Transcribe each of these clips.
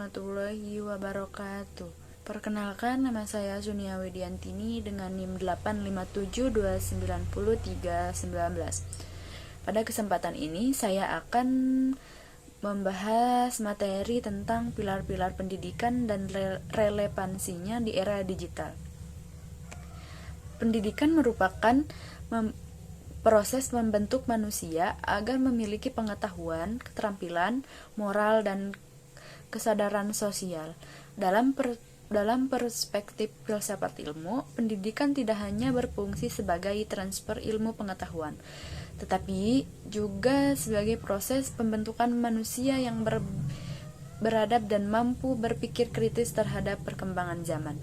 warahmatullahi wabarakatuh. Perkenalkan, nama saya Zunia Widiantini dengan NIM 857290319. Pada kesempatan ini saya akan membahas materi tentang pilar-pilar pendidikan dan relevansinya di era digital. Pendidikan merupakan proses membentuk manusia agar memiliki pengetahuan, keterampilan, moral, dan kesadaran sosial. Dalam perspektif filsafat ilmu, pendidikan tidak hanya berfungsi sebagai transfer ilmu pengetahuan, tetapi juga sebagai proses pembentukan manusia yang beradab dan mampu berpikir kritis terhadap perkembangan zaman.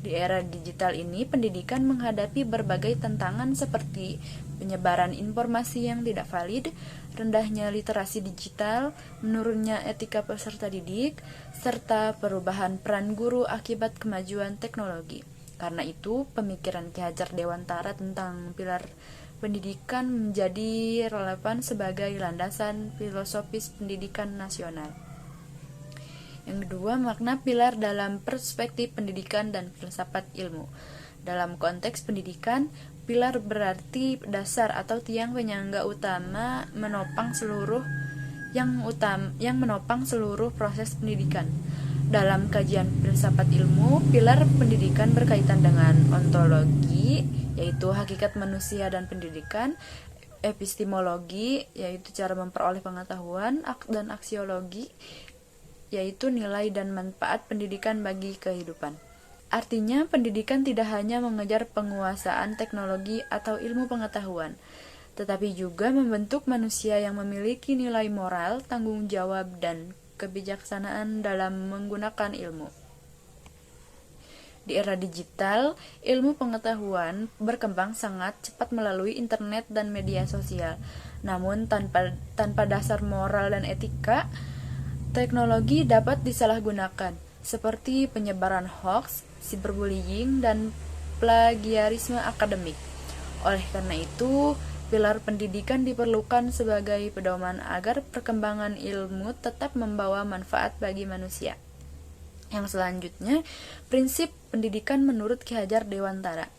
Di era digital ini, pendidikan menghadapi berbagai tantangan seperti penyebaran informasi yang tidak valid, rendahnya literasi digital, menurunnya etika peserta didik, serta perubahan peran guru akibat kemajuan teknologi. Karena itu, pemikiran Ki Hajar Dewantara tentang pilar pendidikan menjadi relevan sebagai landasan filosofis pendidikan nasional. Yang kedua, makna pilar dalam perspektif pendidikan dan filsafat ilmu. Dalam konteks pendidikan, pilar berarti dasar atau tiang penyangga utama yang menopang seluruh proses pendidikan. Dalam kajian filsafat ilmu, pilar pendidikan berkaitan dengan ontologi, yaitu hakikat manusia dan pendidikan, epistemologi, yaitu cara memperoleh pengetahuan, dan aksiologi, yaitu nilai dan manfaat pendidikan bagi kehidupan. Artinya, pendidikan tidak hanya mengejar penguasaan teknologi atau ilmu pengetahuan, tetapi juga membentuk manusia yang memiliki nilai moral, tanggung jawab, dan kebijaksanaan dalam menggunakan ilmu. Di era digital, ilmu pengetahuan berkembang sangat cepat melalui internet dan media sosial. Namun, tanpa dasar moral dan etika, teknologi dapat disalahgunakan, seperti penyebaran hoax, cyberbullying, dan plagiarisme akademik. Oleh karena itu, pilar pendidikan diperlukan sebagai pedoman agar perkembangan ilmu tetap membawa manfaat bagi manusia. Yang selanjutnya, prinsip pendidikan menurut Ki Hajar Dewantara.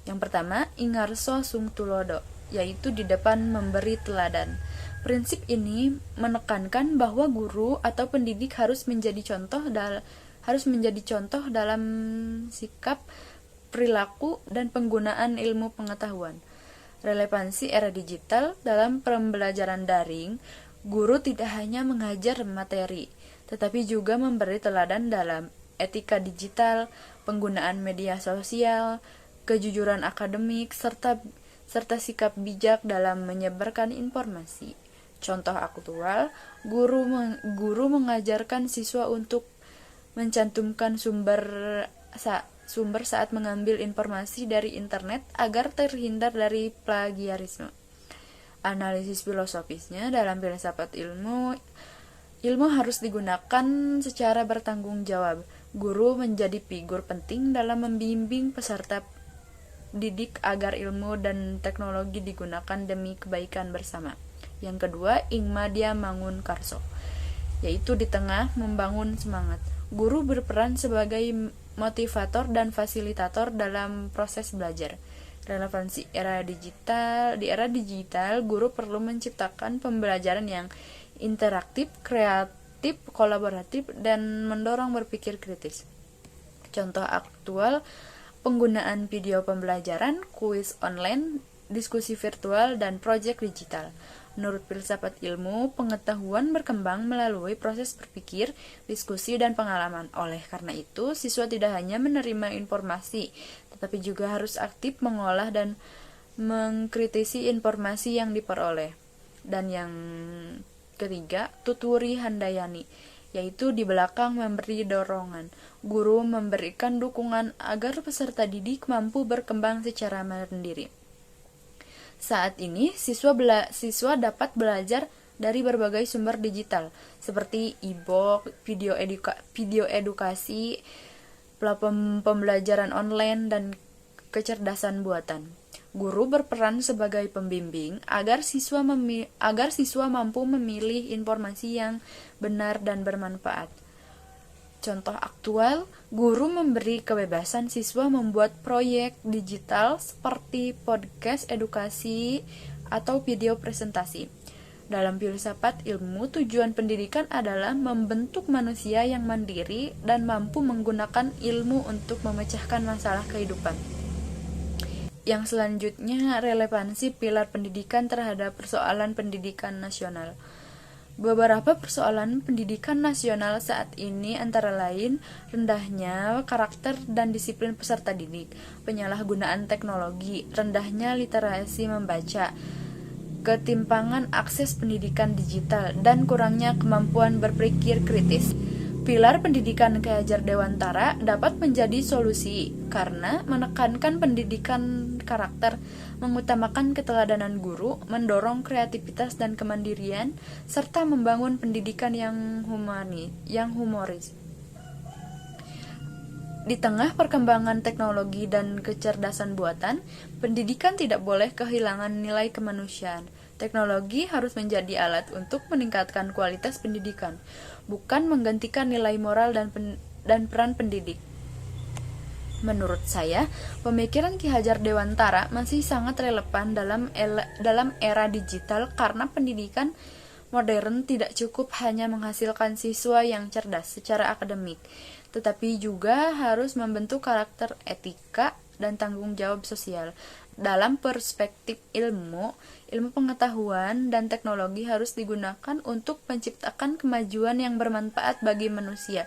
Yang pertama, ingarso sung tulodo, yaitu di depan memberi teladan. Prinsip ini menekankan bahwa guru atau pendidik harus menjadi contoh dalam sikap, perilaku, dan penggunaan ilmu pengetahuan. Relevansi era digital dalam pembelajaran daring, guru tidak hanya mengajar materi, tetapi juga memberi teladan dalam etika digital, penggunaan media sosial, kejujuran akademik, serta sikap bijak dalam menyebarkan informasi. Contoh aktual, guru mengajarkan siswa untuk mencantumkan sumber saat mengambil informasi dari internet agar terhindar dari plagiarisme. Analisis filosofisnya dalam filsafat ilmu harus digunakan secara bertanggung jawab. Guru menjadi figur penting dalam membimbing peserta didik agar ilmu dan teknologi digunakan demi kebaikan bersama. Yang kedua, ingmadya mangun karso, yaitu di tengah membangun semangat. Guru berperan sebagai motivator dan fasilitator dalam proses belajar. Relevansi era digital. Di era digital, guru perlu menciptakan pembelajaran yang interaktif, kreatif, kolaboratif, dan mendorong berpikir kritis. Contoh aktual, penggunaan video pembelajaran, kuis online, diskusi virtual, dan proyek digital. Menurut filsafat ilmu, pengetahuan berkembang melalui proses berpikir, diskusi, dan pengalaman. Oleh karena itu, siswa tidak hanya menerima informasi, tetapi juga harus aktif mengolah dan mengkritisi informasi yang diperoleh. Dan yang ketiga, tuturi handayani, yaitu di belakang memberi dorongan. Guru memberikan dukungan agar peserta didik mampu berkembang secara mandiri. Saat ini, siswa dapat belajar dari berbagai sumber digital, seperti e-book, video edukasi, platform pembelajaran online, dan kecerdasan buatan. Guru berperan sebagai pembimbing agar siswa mampu memilih informasi yang benar dan bermanfaat. Contoh aktual, guru memberi kebebasan siswa membuat proyek digital seperti podcast edukasi atau video presentasi. Dalam filsafat ilmu, tujuan pendidikan adalah membentuk manusia yang mandiri dan mampu menggunakan ilmu untuk memecahkan masalah kehidupan. Yang selanjutnya, relevansi pilar pendidikan terhadap persoalan pendidikan nasional. Beberapa persoalan pendidikan nasional saat ini antara lain rendahnya karakter dan disiplin peserta didik, penyalahgunaan teknologi, rendahnya literasi membaca, ketimpangan akses pendidikan digital, dan kurangnya kemampuan berpikir kritis. Pilar pendidikan Ki Hajar Dewantara dapat menjadi solusi karena menekankan pendidikan karakter, mengutamakan keteladanan guru, mendorong kreativitas dan kemandirian, serta membangun pendidikan yang humoris. Di tengah perkembangan teknologi dan kecerdasan buatan, pendidikan tidak boleh kehilangan nilai kemanusiaan. Teknologi harus menjadi alat untuk meningkatkan kualitas pendidikan, bukan menggantikan nilai moral dan peran pendidik. Menurut saya, pemikiran Ki Hajar Dewantara masih sangat relevan dalam era digital karena pendidikan modern tidak cukup hanya menghasilkan siswa yang cerdas secara akademik, tetapi juga harus membentuk karakter etika dan tanggung jawab sosial. Dalam perspektif ilmu pengetahuan dan teknologi harus digunakan untuk menciptakan kemajuan yang bermanfaat bagi manusia.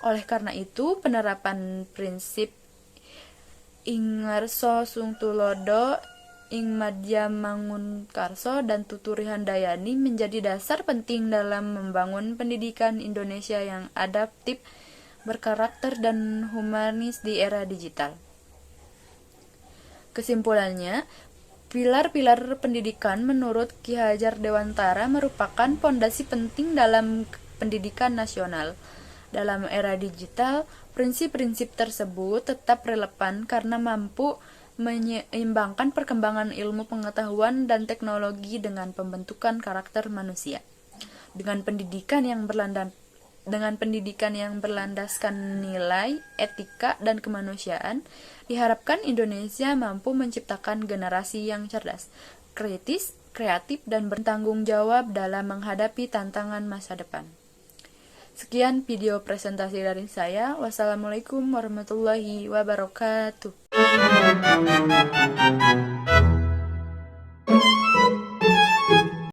Oleh karena itu, penerapan prinsip ing ngarso sung tulodo, ing madya mangun karso, dan tuturi handayani menjadi dasar penting dalam membangun pendidikan Indonesia yang adaptif, berkarakter, dan humanis di era digital. Kesimpulannya, pilar-pilar pendidikan menurut Ki Hajar Dewantara merupakan fondasi penting dalam pendidikan nasional. Dalam era digital, prinsip-prinsip tersebut tetap relevan karena mampu menyeimbangkan perkembangan ilmu pengetahuan dan teknologi dengan pembentukan karakter manusia. Dengan pendidikan yang berlandaskan nilai, etika, dan kemanusiaan, diharapkan Indonesia mampu menciptakan generasi yang cerdas, kritis, kreatif, dan bertanggung jawab dalam menghadapi tantangan masa depan. Sekian video presentasi dari saya. Wassalamualaikum warahmatullahi wabarakatuh.